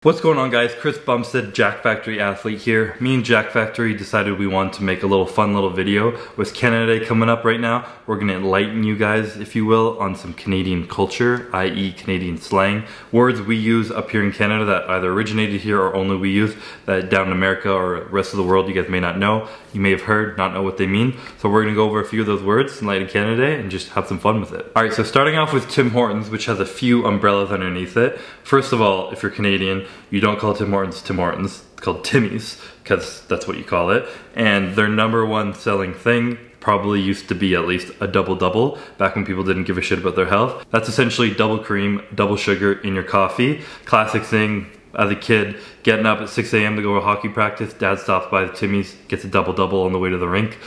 What's going on, guys? Chris Bumstead, Jack Factory athlete here. Me and Jack Factory decided we wanted to make a little fun little video. With Canada Day coming up right now, we're gonna enlighten you guys, if you will, on some Canadian culture, i.e. Canadian slang. Words we use up here in Canada that either originated here or only we use, that down in America or rest of the world you guys may not know. You may have heard, not know what they mean. So we're gonna go over a few of those words, enlighten Canada Day, and just have some fun with it. Alright, so starting off with Tim Hortons, which has a few umbrellas underneath it. First of all, if you're Canadian, you don't call Tim Hortons, it's called Timmy's, because that's what you call it. And their #1 selling thing probably used to be at least a double-double, back when people didn't give a shit about their health. That's essentially double cream, double sugar in your coffee. Classic thing as a kid, getting up at 6 a.m. to go to hockey practice, dad stops by the Timmy's, gets a double-double on the way to the rink.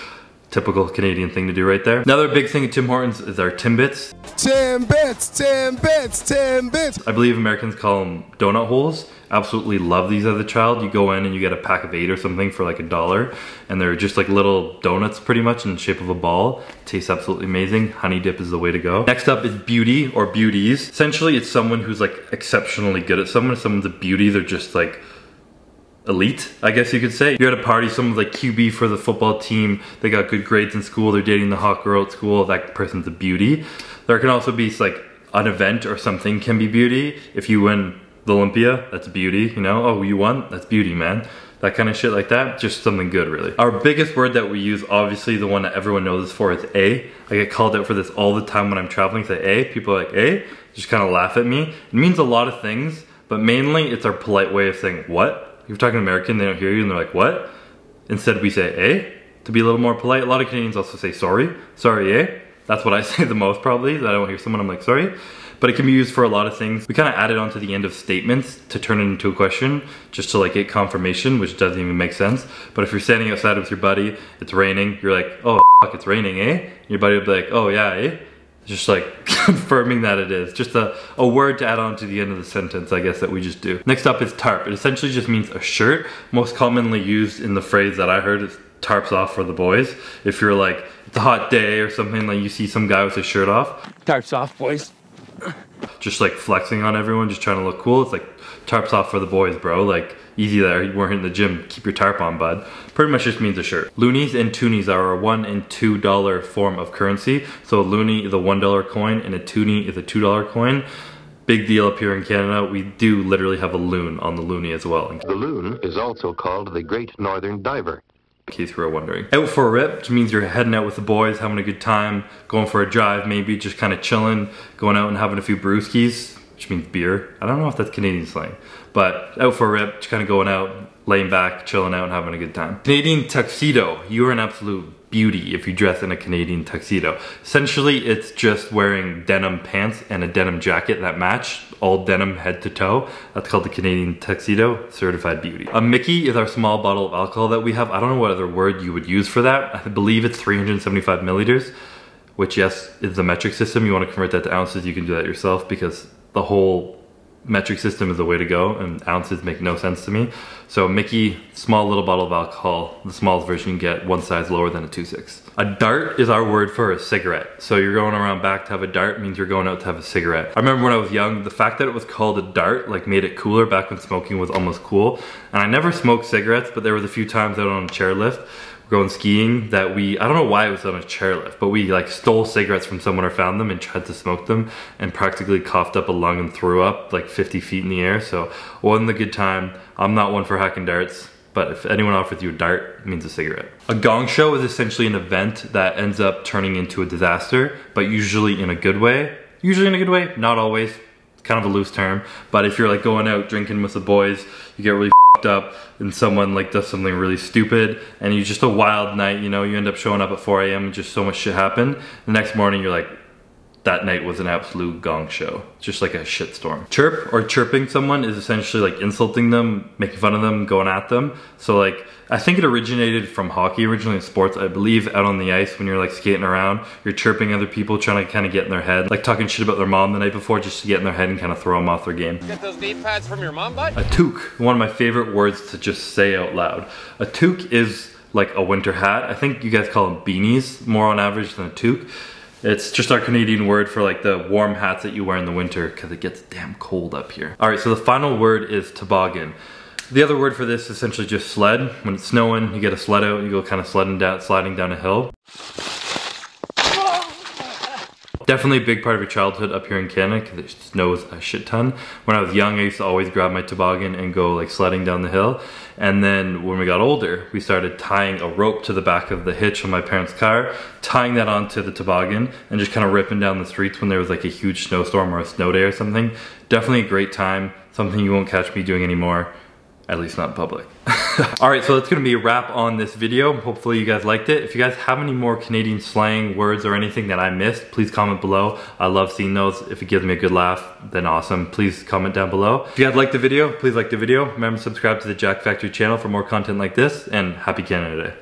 Typical Canadian thing to do right there. Another big thing at Tim Hortons is our TIMBITS. TIMBITS. I believe Americans call them donut holes. Absolutely love these as a child. You go in and you get a pack of 8 or something for like $1, and they're just like little donuts pretty much in the shape of a ball. Tastes absolutely amazing. Honey dip is the way to go. Next up is beauty or beauties. Essentially it's someone who's like exceptionally good at someone. If someone's a beauty, they're just like elite, I guess you could say. You're at a party, someone's like QB for the football team, they got good grades in school, they're dating the hot girl at school, that person's a beauty. There can also be like an event or something can be beauty. If you win the Olympia, that's beauty, you know? Oh, you won? That's beauty, man. That kind of shit like that, just something good, really. Our biggest word that we use, obviously the one that everyone knows us for, is A. I get called out for this all the time when I'm traveling. Say A, people are like, A? Just kind of laugh at me. It means a lot of things, but mainly it's our polite way of saying what. If you're talking American, they don't hear you and they're like, what? Instead we say eh, to be a little more polite. A lot of Canadians also say sorry. Sorry, eh? That's what I say the most probably, that I don't hear someone, I'm like, sorry. But it can be used for a lot of things. We kind of add it onto the end of statements to turn it into a question, just to like get confirmation, which doesn't even make sense. But if you're standing outside with your buddy, it's raining, you're like, oh fuck, it's raining, eh? And your buddy will be like, oh yeah, eh? Just like confirming that it is. Just a word to add on to the end of the sentence, I guess, that we just do. Next up is TARP. It essentially just means a shirt. Most commonly used in the phrase that I heard is tarps off for the boys. If you're like, it's a hot day or something, like you see some guy with his shirt off. Tarps off, boys. Just like flexing on everyone, just trying to look cool. It's like, tarps off for the boys, bro. Like, easy there, you weren't in the gym, keep your tarp on, bud. Pretty much just means a shirt. Loonies and toonies are a $1 and $2 form of currency. So a loonie is a $1 coin and a toonie is a $2 coin. Big deal up here in Canada. We do literally have a loon on the loonie as well. The loon is also called the Great Northern Diver. In case you were wondering. Out for a rip, which means you're heading out with the boys, having a good time, going for a drive maybe, just kind of chilling, going out and having a few brewskis, which means beer. I don't know if that's Canadian slang, but out for a rip, just kind of going out, laying back, chilling out and having a good time. Canadian tuxedo. You are an absolute beauty if you dress in a Canadian tuxedo. Essentially, it's just wearing denim pants and a denim jacket that match, all denim head to toe. That's called the Canadian tuxedo, certified beauty. A Mickey is our small bottle of alcohol that we have. I don't know what other word you would use for that. I believe it's 375 milliliters, which yes, is the metric system. You want to convert that to ounces, you can do that yourself because the whole metric system is the way to go and ounces make no sense to me. So Mickey, small little bottle of alcohol, the smallest version you can get, one size lower than a 2.6. A dart is our word for a cigarette. So you're going around back to have a dart means you're going out to have a cigarette. I remember when I was young, the fact that it was called a dart like made it cooler back when smoking was almost cool. And I never smoked cigarettes, but there was a few times out on a chairlift going skiing that I don't know why it was on a chairlift, but we like stole cigarettes from someone or found them and tried to smoke them and practically coughed up a lung and threw up like 50 feet in the air. So it wasn't a good time. I'm not one for hacking darts, but if anyone offers you a dart, it means a cigarette. A gong show is essentially an event that ends up turning into a disaster, but usually in a good way. Usually in a good way, not always. It's kind of a loose term, but if you're like going out drinking with the boys, you get really up and someone like does something really stupid and you just a wild night, you know, you end up showing up at 4 a.m. and just so much shit happened. The next morning you're like, that night was an absolute gong show. Just like a shitstorm. Chirp or chirping someone is essentially like insulting them, making fun of them, going at them. So like, I think it originated from hockey, originally in sports, I believe, out on the ice when you're like skating around, you're chirping other people, trying to kind of get in their head, like talking shit about their mom the night before just to get in their head and kind of throw them off their game. Get those knee pads from your mom, bud? A toque, one of my favorite words to just say out loud. A toque is like a winter hat. I think you guys call them beanies more on average than a toque. It's just our Canadian word for like the warm hats that you wear in the winter because it gets damn cold up here. All right, so the final word is toboggan. The other word for this is essentially just sled. When it's snowing, you get a sled out, you go kind of sliding down a hill. Definitely a big part of your childhood up here in Canada because it snows a shit ton. When I was young, I used to always grab my toboggan and go like sledding down the hill. And then when we got older, we started tying a rope to the back of the hitch on my parents' car, tying that onto the toboggan and just kind of ripping down the streets when there was like a huge snowstorm or a snow day or something. Definitely a great time, something you won't catch me doing anymore. At least not in public. Alright, so that's gonna be a wrap on this video. Hopefully you guys liked it. If you guys have any more Canadian slang words or anything that I missed, please comment below. I love seeing those. If it gives me a good laugh, then awesome. Please comment down below. If you guys liked the video, please like the video. Remember to subscribe to the Jack Factory channel for more content like this, and happy Canada Day.